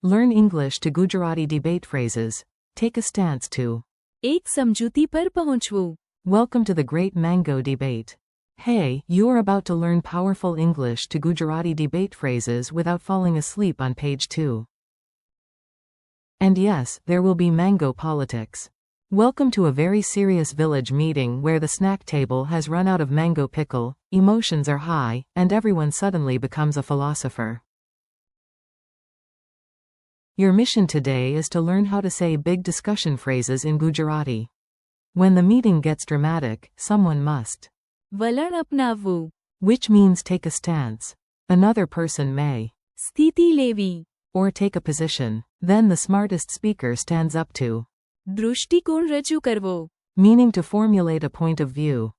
Learn English to Gujarati debate phrases. Take a stance to. એક સમજૂતી પર પહોંચવું. Welcome to the Great Mango Debate. Hey, you are about to learn powerful English to Gujarati debate phrases without falling asleep on page 2. And yes, there will be mango politics. Welcome to a very serious village meeting where the snack table has run out of mango pickle, emotions are high, and everyone suddenly becomes a philosopher. Your mission today is to learn how to say big discussion phrases in Gujarati. When the meeting gets dramatic, someone must. વલણ અપનાવવું. Which means take a stance. Another person may. સ્થિતિ લેવી. Or take a position. Then the smartest speaker stands up to. દૃષ્ટિકોણ રજૂ કરવો. Meaning to formulate a point of view.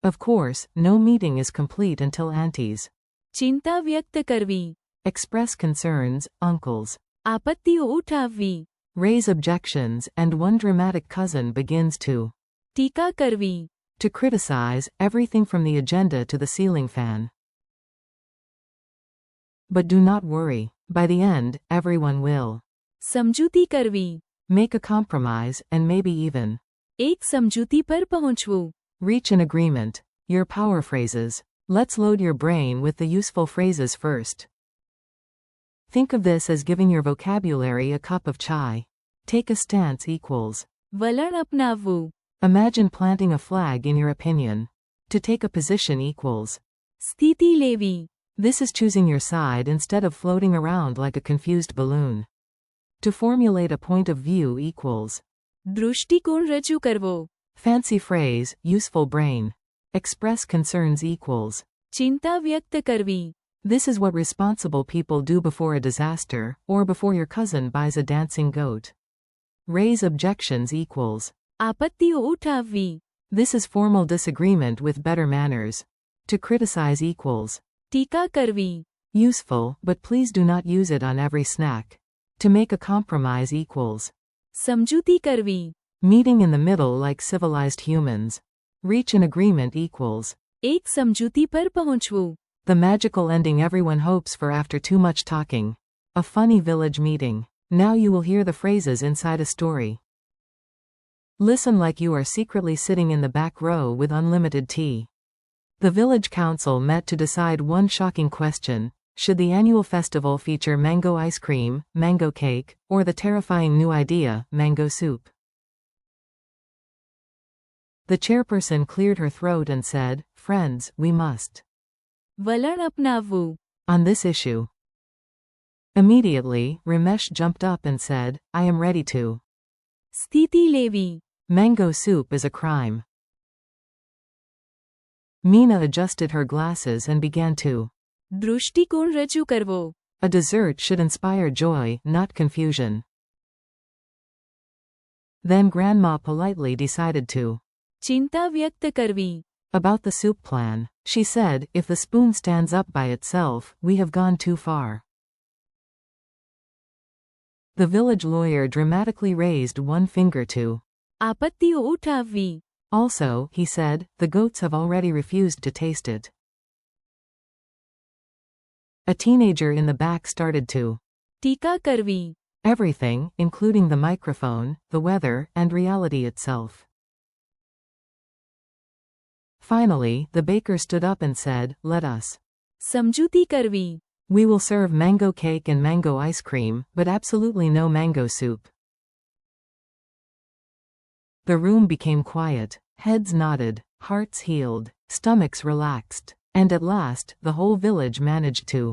Of course, no meeting is complete until aunties. ચિંતા વ્યક્ત કરવી. Express concerns, uncles. આપત્તિઓ ઉઠાવવી. Raise objections, and one dramatic cousin begins to. ટીકા કરવી. To criticize, everything from the agenda to the ceiling fan. But do not worry. By the end, everyone will. સમજૂતી કરવી. Make a compromise, and maybe even. એક સમજૂતી પર પહોંચવું. Reach an agreement. Your power phrases. Let's load your brain with the useful phrases first. Think of this as giving your vocabulary a cup of chai. Take a stance equals. વલણ અપનાવવું. Imagine planting a flag in your opinion. To take a position equals. સ્થિતિ લેવી. This is choosing your side instead of floating around like a confused balloon. To formulate a point of view equals. દૃષ્ટિકોણ રજૂ કરવો. Fancy phrase, useful brain. Express concerns equals. ચિંતા વ્યક્ત કરવી. This is what responsible people do before a disaster, or before your cousin buys a dancing goat. Raise objections equals. આપત્તિઓ ઉઠાવવી. This is formal disagreement with better manners. To criticize equals. ટીકા કરવી. Useful, but please do not use it on every snack. To make a compromise equals. સમજૂતી કરવી. Meeting in the middle like civilized humans. Reach an agreement equals. એક સમજૂતી પર પહોંચવું. The magical ending everyone hopes for after too much talking. A funny village meeting. Now you will hear the phrases inside a story. Listen like you are secretly sitting in the back row with unlimited tea. The village council met to decide one shocking question: should the annual festival feature mango ice cream, mango cake, or the terrifying new idea, mango soup? The chairperson cleared her throat and said, "Friends, we must." વલણ અપનાવવું. On this issue. Immediately, Ramesh jumped up and said, "I am ready to." સ્થિતિ લેવી. Mango soup is a crime. Meena adjusted her glasses and began to. દૃષ્ટિકોણ રજૂ કરવો. A dessert should inspire joy, not confusion. Then Grandma politely decided to. ચિંતા વ્યક્ત કરવી. About the soup plan, she said, if the spoon stands up by itself, we have gone too far. The village lawyer dramatically raised one finger to. આપત્તિઓ ઉઠાવવી. Also, he said, the goats have already refused to taste it. A teenager in the back started to. ટીકા કરવી. Everything, including the microphone, the weather, and reality itself. Finally, the baker stood up and said, "Let us." સમજૂતી કરવી. We will serve mango cake and mango ice cream, but absolutely no mango soup. The room became quiet, heads nodded, hearts healed, stomachs relaxed, and at last, the whole village managed to.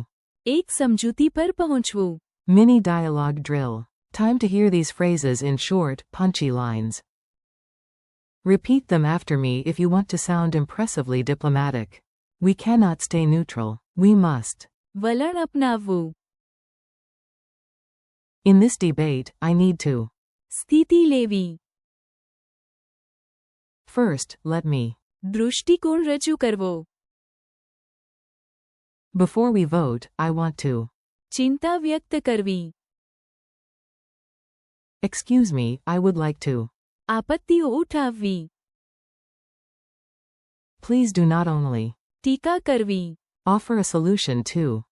એક સમજૂતી પર પહોંચવું. Mini dialogue drill. Time to hear these phrases in short, punchy lines. Repeat them after me if you want to sound impressively diplomatic. We cannot stay neutral. We must. વલણ અપનાવવું. In this debate, I need to. સ્થિતિ લેવી. First, let me. દૃષ્ટિકોણ રજૂ કરવો. Before we vote, I want to. ચિંતા વ્યક્ત કરવી. Excuse me, I would like to. આપત્તિઓ ઉઠાવવી. Please do not only. ટીકા કરવી. Offer a solution to.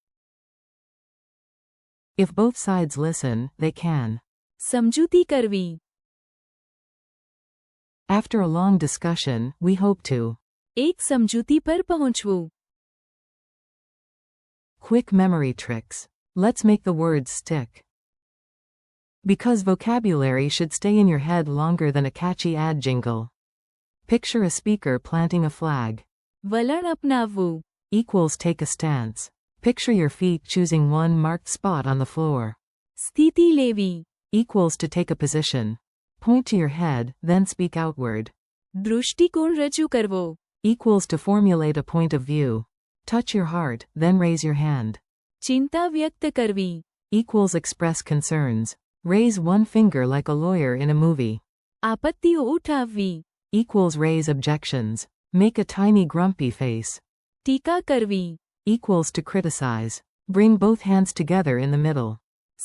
If both sides listen, they can. સમજૂતી કરવી. After a long discussion, we hope to. એક સમજૂતી પર પહોંચવું. Quick memory tricks. Let's make the words stick. Because vocabulary should stay in your head longer than a catchy ad jingle. Picture a speaker planting a flag. વલણ અપનાવવું. Equals take a stance. Picture your feet choosing one marked spot on the floor. સ્થિતિ લેવી. Equals to take a position. Point to your head, then speak outward. દૃષ્ટિકોણ રજૂ કરવો. Equals to formulate a point of view. Touch your heart, then raise your hand. ચિંતા વ્યક્ત કરવી. Equals express concerns. Raise one finger like a lawyer in a movie. આપત્તિઓ ઉઠાવવી. Equals raise objections. Make a tiny grumpy face. ટીકા કરવી. Equals to criticize. Bring both hands together in the middle.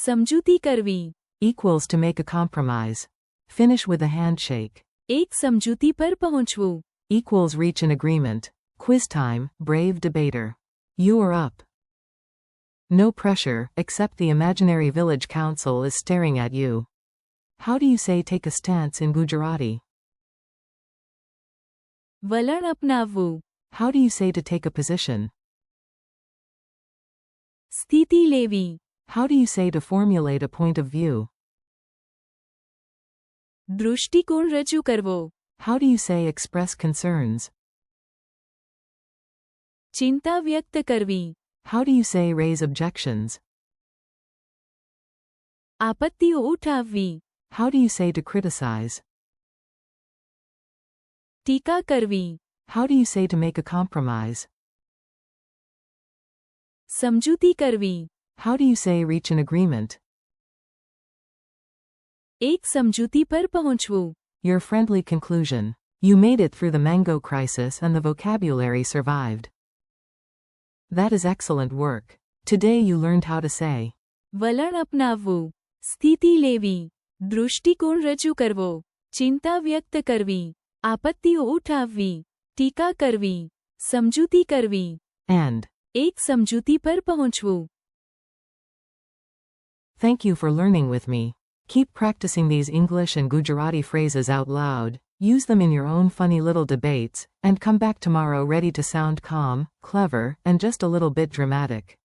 સમજૂતી કરવી. Equals to make a compromise. Finish with a handshake. એક સમજૂતી પર પહોંચવું. Equals reach an agreement. Quiz time, brave debater. You are up. No pressure, except the imaginary village council is staring at you. How do you say take a stance in Gujarati? વલણ અપનાવવું. How do you say to take a position? સ્થિતિ લેવી. How do you say to formulate a point of view? દૃષ્ટિકોણ રજૂ કરવો. How do you say express concerns? ચિંતા વ્યક્ત કરવી. How do you say raise objections? આપત્તિઓ ઉઠાવવી. How do you say to criticize? ટીકા કરવી. How do you say to make a compromise? સમજૂતી કરવી. How do you say reach an agreement? એક સમજૂતી પર પહોંચવું. Your friendly conclusion. You made it through the mango crisis and the vocabulary survived. That is excellent work. Today you learned how to say. વલણ અપનાવવું. સ્થિતિ લેવી. દૃષ્ટિકોણ રજૂ કરવો. ચિંતા વ્યક્ત કરવી. આપત્તિઓ ઉઠાવવી. ટીકા કરવી. સમજૂતી કરવી. And. એક સમજૂતી પર પહોંચવું. Thank you for learning with me. Keep practicing these English and Gujarati phrases out loud, use them in your own funny little debates, and come back tomorrow ready to sound calm, clever, and just a little bit dramatic.